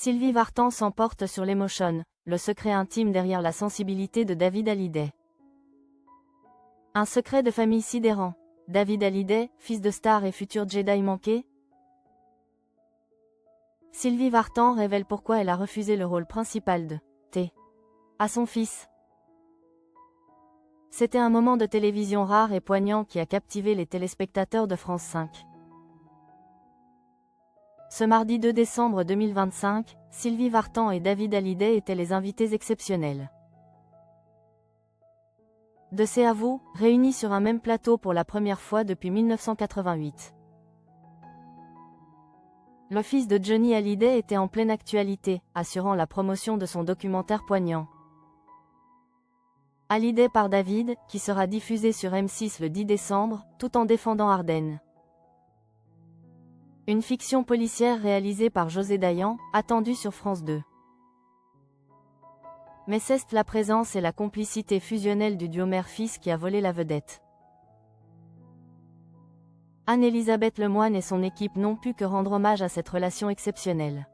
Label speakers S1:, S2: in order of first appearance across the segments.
S1: Sylvie Vartan s'emporte sur l'Emotion, le secret intime derrière la sensibilité de David Hallyday. Un secret de famille sidérant. David Hallyday, fils de star et futur Jedi manqué. Sylvie Vartan révèle pourquoi elle a refusé le rôle principal de T à son fils. C'était un moment de télévision rare et poignant qui a captivé les téléspectateurs de France 5. Ce mardi 2 décembre 2025, Sylvie Vartan et David Hallyday étaient les invités exceptionnels. De C'est à vous, réunis sur un même plateau pour la première fois depuis 1988. Le fils de Johnny Hallyday était en pleine actualité, assurant la promotion de son documentaire poignant. Hallyday par David, qui sera diffusé sur M6 le 10 décembre, tout en défendant Ardennes. Une fiction policière réalisée par José Dayan, attendue sur France 2. Mais c'est la présence et la complicité fusionnelle du duo mère-fils qui a volé la vedette. Anne-Elisabeth Lemoine et son équipe n'ont pu que rendre hommage à cette relation exceptionnelle.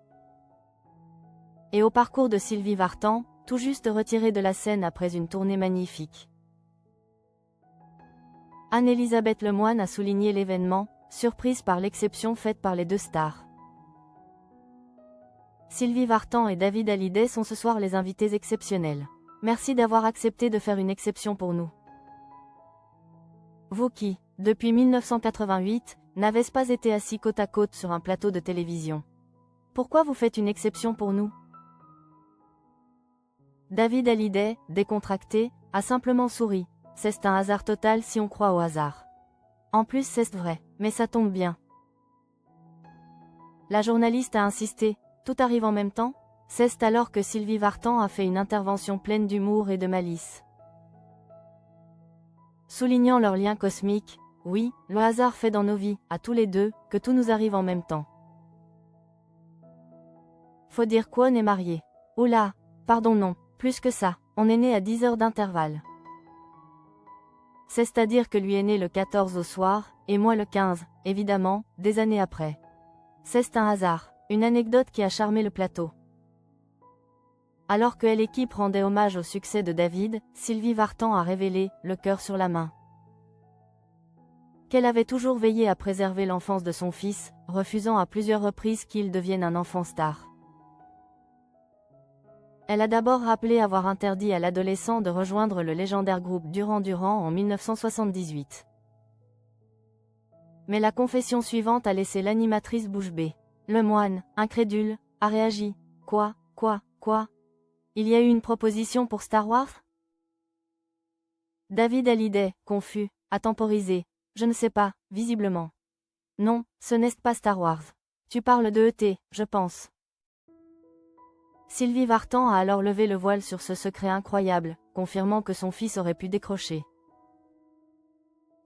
S1: Et au parcours de Sylvie Vartan, tout juste retirée de la scène après une tournée magnifique. Anne-Elisabeth Lemoine a souligné l'événement, surprise par l'exception faite par les deux stars. Sylvie Vartan et David Hallyday sont ce soir les invités exceptionnels. Merci d'avoir accepté de faire une exception pour nous. Vous qui, depuis 1988, n'avez pas été assis côte à côte sur un plateau de télévision. Pourquoi vous faites une exception pour nous? David Hallyday, décontracté, a simplement souri. C'est un hasard total si on croit au hasard. En plus c'est vrai, mais ça tombe bien. La journaliste a insisté, tout arrive en même temps? C'est alors que Sylvie Vartan a fait une intervention pleine d'humour et de malice. Soulignant leur lien cosmique, oui, le hasard fait dans nos vies, à tous les deux, que tout nous arrive en même temps. Faut dire qu'On est marié. Oula, pardon non, plus que ça, on est né à 10 heures d'intervalle. C'est-à-dire que lui est né le 14 au soir, et moi le 15, évidemment, des années après. C'est un hasard, une anecdote qui a charmé le plateau. Alors que l'équipe rendait hommage au succès de David, Sylvie Vartan a révélé, le cœur sur la main, qu'elle avait toujours veillé à préserver l'enfance de son fils, refusant à plusieurs reprises qu'il devienne un enfant star. Elle a d'abord rappelé avoir interdit à l'adolescent de rejoindre le légendaire groupe Duran Duran en 1978. Mais la confession suivante a laissé l'animatrice bouche bée. Lemoine, incrédule, a réagi. Quoi? Il y a eu une proposition pour Star Wars? David Hallyday, confus, a temporisé. Je ne sais pas, visiblement. Non, ce n'est pas Star Wars. Tu parles de ET, je pense. Sylvie Vartan a alors levé le voile sur ce secret incroyable, confirmant que son fils aurait pu décrocher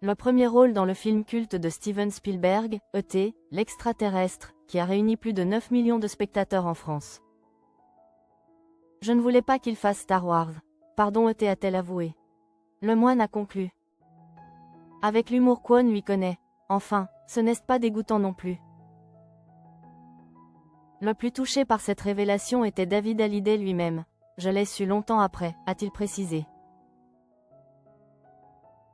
S1: le premier rôle dans le film culte de Steven Spielberg, E.T., l'extraterrestre, qui a réuni plus de 9 millions de spectateurs en France. Je ne voulais pas qu'il fasse Star Wars. Pardon E.T. a-t-elle avoué. Lemoine a conclu. Avec l'humour qu'On lui connaît. Enfin, ce n'est pas dégoûtant non plus. Le plus touché par cette révélation était David Hallyday lui-même. Je l'ai su longtemps après, a-t-il précisé.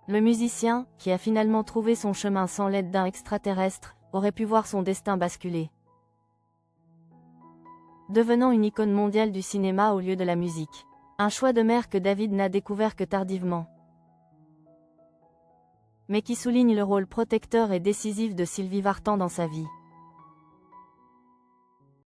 S1: Le musicien, qui a finalement trouvé son chemin sans l'aide d'un extraterrestre, aurait pu voir son destin basculer, devenant une icône mondiale du cinéma au lieu de la musique. Un choix de mère que David n'a découvert que tardivement, mais qui souligne le rôle protecteur et décisif de Sylvie Vartan dans sa vie.